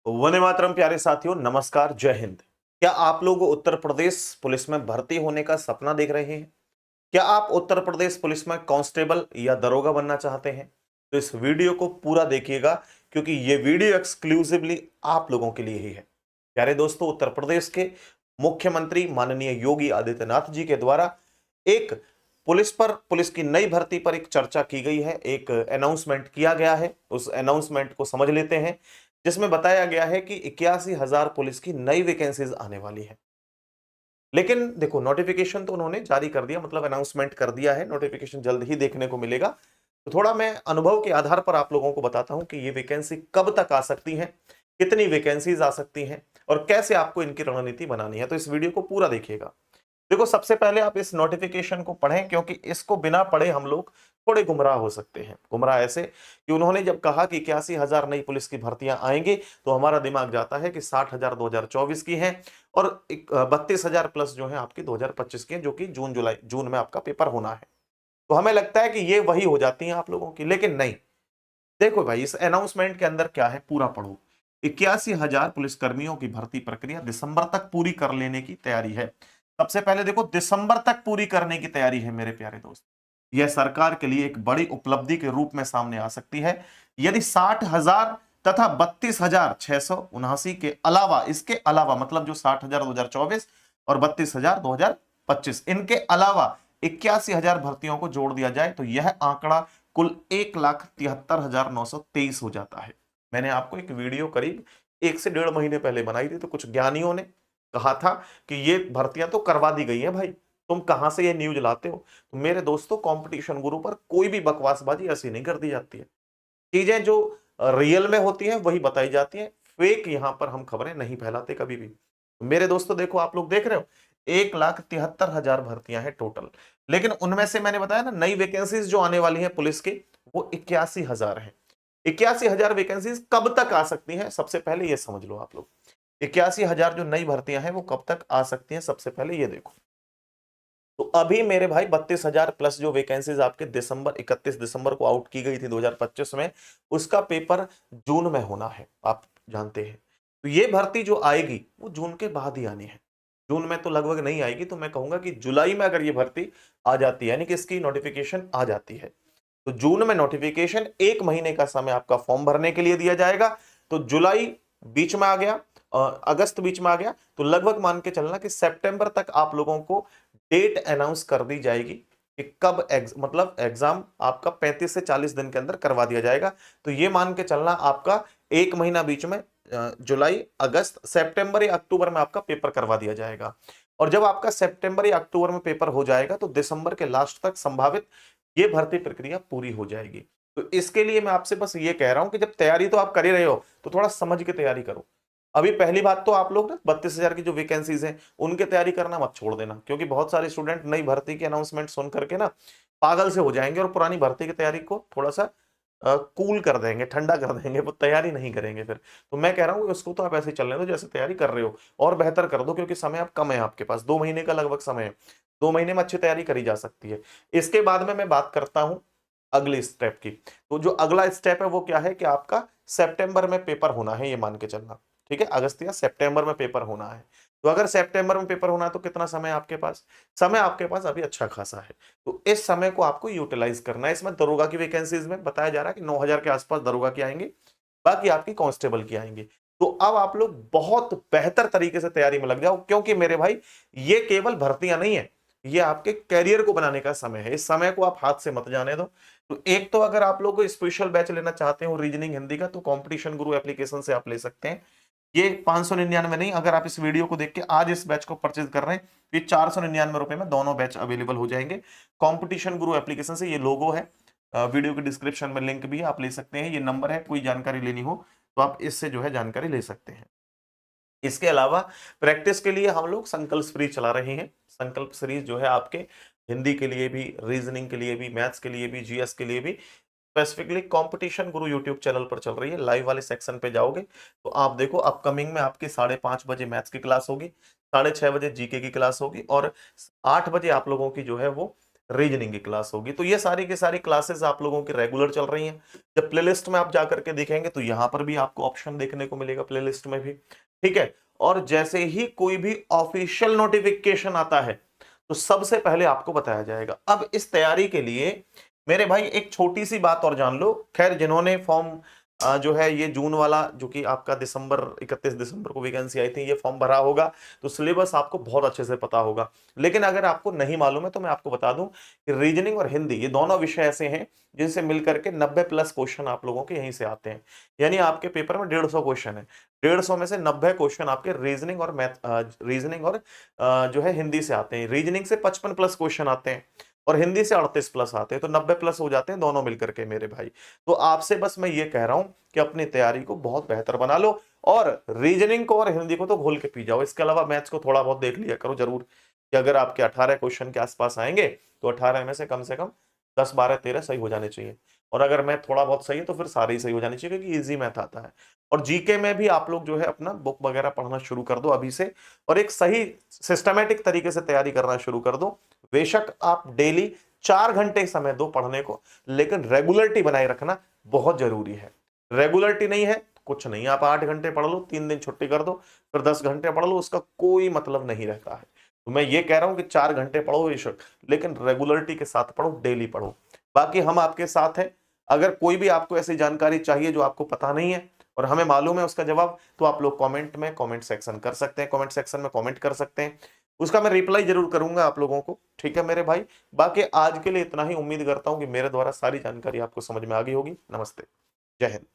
वंदे मातरम प्यारे साथियों, नमस्कार, जय हिंद। क्या आप लोग उत्तर प्रदेश पुलिस में भर्ती होने का सपना देख रहे हैं? क्या आप उत्तर प्रदेश पुलिस में कांस्टेबल या दरोगा बनना चाहते हैं? तो इस वीडियो को पूरा देखिएगा, क्योंकि ये वीडियो एक्सक्लूसिवली आप लोगों के लिए ही है। प्यारे दोस्तों, उत्तर प्रदेश के मुख्यमंत्री माननीय योगी आदित्यनाथ जी के द्वारा एक पुलिस की नई भर्ती पर एक चर्चा की गई है, एक अनाउंसमेंट किया गया है। उस अनाउंसमेंट को समझ लेते हैं, जिसमें बताया गया है कि 81,000 पुलिस की नई वैकेंसीज आने वाली है। लेकिन देखो, नोटिफिकेशन तो उन्होंने जारी कर दिया, मतलब अनाउंसमेंट कर दिया है, नोटिफिकेशन जल्द ही देखने को मिलेगा। तो थोड़ा मैं अनुभव के आधार पर आप लोगों को बताता हूं कि ये वैकेंसी कब तक आ सकती है, कितनी वैकेंसीज आ सकती हैं और कैसे आपको इनकी रणनीति बनानी है। तो इस वीडियो को पूरा देखिएगा। देखो, सबसे पहले आप इस नोटिफिकेशन को पढ़ें, क्योंकि इसको बिना पढ़े हम लोग थोड़े गुमराह हो सकते हैं। गुमराह ऐसे कि उन्होंने जब कहा कि 81,000 नई पुलिस की भर्तियां आएंगी, तो हमारा दिमाग जाता है कि 60,000 2024 की हैं और 32,000 प्लस जो है आपकी 2025 की हैं, जो कि जून में आपका पेपर होना है। तो हमें लगता है कि ये वही हो जाती हैं आप लोगों की, लेकिन नहीं। देखो भाई, इस अनाउंसमेंट के अंदर क्या है, पूरा पढ़ो। 81,000 पुलिसकर्मियों की भर्ती प्रक्रिया दिसंबर तक पूरी कर लेने की तैयारी है। सबसे पहले देखो, दिसंबर तक पूरी करने की तैयारी है मेरे प्यारे दोस्त। यह सरकार के लिए एक बड़ी उपलब्धि के रूप में सामने आ सकती है। यदि 60,000 तथा 32,679 के अलावा, इसके अलावा मतलब जो 60,000 2024 और 32,000 2025, इनके अलावा 81,000 भर्तियों को जोड़ दिया जाए, तो यह आंकड़ा कुल 1,73,923 हो जाता है। मैंने आपको एक वीडियो करीब 1 से 1.5 महीने पहले बनाई थी, तो कुछ ज्ञानियों ने कहा था कि ये भर्तियां तो करवा दी गई हैं भाई, तुम कहां से ये न्यूज लाते हो। तो मेरे दोस्तों, कंपटीशन गुरु पर कोई भी बकवासबाजी ऐसी नहीं कर दी जाती है। चीजें जो रियल में होती हैं वही बताई जाती हैं। फेक यहां पर हम खबरें नहीं फैलाते कभी भी। तो मेरे दोस्तों देखो, आप लोग देख रहे हो, 1,73,000 भर्तियां हैं टोटल। लेकिन उनमें से मैंने बताया ना, नई वैकेंसीज जो आने वाली हैं पुलिस की, वो 81,000 है। 81,000 वैकेंसीज कब तक आ सकती हैं, सबसे पहले ये समझ लो आप लोग। 81,000 जो नई भर्तियां हैं वो कब तक आ सकती हैं, सबसे पहले ये देखो। तो अभी मेरे भाई 32,000 प्लस जो वैकेंसीज आपके 31 दिसंबर को आउट की गई थी 2025 में, उसका पेपर जून में होना है, आप जानते हैं। तो ये भर्ती जो आएगी वो जून के बाद ही आनी है। जून में तो लगभग नहीं आएगी, तो मैं कहूंगा कि जुलाई में अगर ये भर्ती आ जाती है, यानी कि इसकी नोटिफिकेशन आ जाती है, तो जून में नोटिफिकेशन, 1 महीने का समय आपका फॉर्म भरने के लिए दिया जाएगा। तो जुलाई बीच में आ गया, अगस्त बीच में आ गया, तो लगभग मान के चलना कि सितंबर तक आप लोगों को डेट अनाउंस कर दी जाएगी कि कब मतलब एग्जाम आपका 35 से 40 दिन के अंदर करवा दिया जाएगा। तो ये मान के चलना आपका 1 महीना बीच में, जुलाई अगस्त सितंबर या अक्टूबर में आपका पेपर करवा दिया जाएगा। और जब आपका सितंबर या अक्टूबर में पेपर हो जाएगा, तो दिसंबर के लास्ट तक संभावित ये भर्ती प्रक्रिया पूरी हो जाएगी। तो इसके लिए मैं आपसे बस ये कह रहा हूं कि जब तैयारी तो आप कर ही रहे हो, तो थोड़ा समझ के तैयारी करो। अभी पहली बात तो आप लोग ना 32,000 की जो वैकेंसीज हैं उनके तैयारी करना मत छोड़ देना, क्योंकि बहुत सारे स्टूडेंट नई भर्ती की अनाउंसमेंट सुन करके ना पागल से हो जाएंगे और पुरानी भर्ती की तैयारी को थोड़ा सा कूल कर देंगे, ठंडा कर देंगे, वो तैयारी नहीं करेंगे फिर। तो मैं कह रहा हूँ कि उसको तो आप ऐसे ही चलने दो जैसे तैयारी कर रहे हो, और बेहतर कर दो, क्योंकि समय अब कम है आपके पास, 2 महीने का लगभग समय है। 2 महीने में अच्छी तैयारी करी जा सकती है। इसके बाद में मैं बात करता हूँ अगली स्टेप की। तो जो अगला स्टेप है वो क्या है कि आपका सितंबर में पेपर होना है, ये मान के चलना। ठीक है, अगस्त या सितंबर में पेपर होना है। तो अगर सितंबर में पेपर होना है, तो कितना समय है आपके पास? समय आपके पास अभी अच्छा खासा है। तो इस समय को आपको यूटिलाइज करना है। इसमें दरोगा की वैकेंसीज में बताया जा रहा है कि 9,000 के आसपास दरोगा की आएंगी, बाकी आपकी कांस्टेबल की आएंगी। तो अब आप लोग बहुत बेहतर तरीके से तैयारी में लग जाओ, क्योंकि मेरे भाई, ये केवल भर्तियां नहीं है, ये आपके कैरियर को बनाने का समय है। इस समय को आप हाथ से मत जाने दो। तो एक तो अगर आप लोग स्पेशल बैच लेना चाहते हो रीजनिंग हिंदी का, तो कंपटीशन गुरु एप्लीकेशन से आप ले सकते हैं। ये 599 नहीं, अगर आप इस वीडियो को देख के आज इस बैच को परचेज कर रहे हैं, ये 499 रुपए में दोनों बैच अवेलेबल हो जाएंगे। कंपटीशन गुरु एप्लीकेशन से, ये लोगो है, वीडियो के डिस्क्रिप्शन में लिंक भी है, आप ले सकते हैं। ये नंबर है, कोई जानकारी लेनी हो तो आप इससे जो है जानकारी ले सकते हैं। इसके अलावा प्रैक्टिस के लिए हम लोग संकल्प सीरीज चला रहे हैं। संकल्प सीरीज जो है आपके हिंदी के लिए भी, रीजनिंग के लिए भी, मैथ्स के लिए भी, जीएस के लिए भी, स्पेसिफिकली कंपटीशन गुरु यूट्यूब चैनल पर चल रही है। लाइव वाले सेक्शन पे जाओगे तो आप देखो, अपकमिंग में आपकी 5:30 बजे मैथ्स की क्लास होगी, 6:30 बजे जीके की क्लास होगी, और 8 बजे आप लोगों की जो है वो रीजनिंग की क्लास होगी। तो ये सारी की सारी क्लासेस आप लोगों की रेगुलर चल रही हैं। जब प्लेलिस्ट में आप जाकर के देखेंगे तो यहां पर भी आपको ऑप्शन देखने को मिलेगा प्लेलिस्ट में भी, ठीक है। और जैसे ही कोई भी ऑफिशियल नोटिफिकेशन आता है तो सबसे पहले आपको बताया जाएगा। अब इस तैयारी के लिए मेरे भाई एक छोटी सी बात और जान लो। खैर जिन्होंने फॉर्म जो है ये जून वाला, जो कि आपका दिसंबर 31 दिसंबर को वैकेंसी आई थी, ये फॉर्म भरा होगा तो सिलेबस आपको बहुत अच्छे से पता होगा। लेकिन अगर आपको नहीं मालूम है तो मैं आपको बता दूं कि रीजनिंग और हिंदी ये दोनों विषय ऐसे हैं जिनसे मिलकर के 90 प्लस क्वेश्चन आप लोगों के यहीं से आते हैं। यानी आपके पेपर में 150 क्वेश्चन है, 150 में से 90 क्वेश्चन आपके रीजनिंग और मैथ रीजनिंग और जो है हिंदी से आते हैं। रीजनिंग से 55 प्लस क्वेश्चन आते हैं और हिंदी से 38 प्लस आते हैं, तो 90 प्लस हो जाते हैं दोनों मिलकर के मेरे भाई। तो आपसे बस मैं ये कह रहा हूं कि अपनी तैयारी को बहुत बेहतर बना लो और रीजनिंग को और हिंदी को तो घोल के पी जाओ। इसके अलावा मैथ्स को थोड़ा बहुत देख लिया करो जरूर, कि अगर आपके 18 क्वेश्चन के आसपास आएंगे तो 18 में से कम 10 12 13 सही हो जाने चाहिए। और अगर मैथ थोड़ा बहुत सही है तो फिर सारे ही सही हो जाने चाहिए, क्योंकि इजी मैथ आता है। और जीके में भी आप लोग जो है अपना बुक वगैरह पढ़ना शुरू कर दो अभी से, और एक सही सिस्टमेटिक तरीके से तैयारी करना शुरू कर दो। बेशक आप डेली 4 घंटे समय दो पढ़ने को, लेकिन रेगुलरिटी बनाए रखना बहुत जरूरी है। रेगुलरिटी नहीं है कुछ नहीं, आप 8 घंटे पढ़ लो, 3 दिन छुट्टी कर दो, फिर 10 घंटे पढ़ लो, उसका कोई मतलब नहीं रहता है। तो मैं ये कह रहा हूं कि 4 घंटे पढ़ो बेशक, लेकिन रेगुलरिटी के साथ पढ़ो, डेली पढ़ो। बाकी हम आपके साथ हैं। अगर कोई भी आपको ऐसी जानकारी चाहिए जो आपको पता नहीं है और हमें मालूम है उसका जवाब, तो आप लोग कमेंट सेक्शन कर सकते हैं, कमेंट सेक्शन में कमेंट कर सकते हैं, उसका मैं रिप्लाई जरूर करूंगा आप लोगों को, ठीक है मेरे भाई। बाकी आज के लिए इतना ही। उम्मीद करता हूं कि मेरे द्वारा सारी जानकारी आपको समझ में आ गई होगी। नमस्ते, जय हिंद।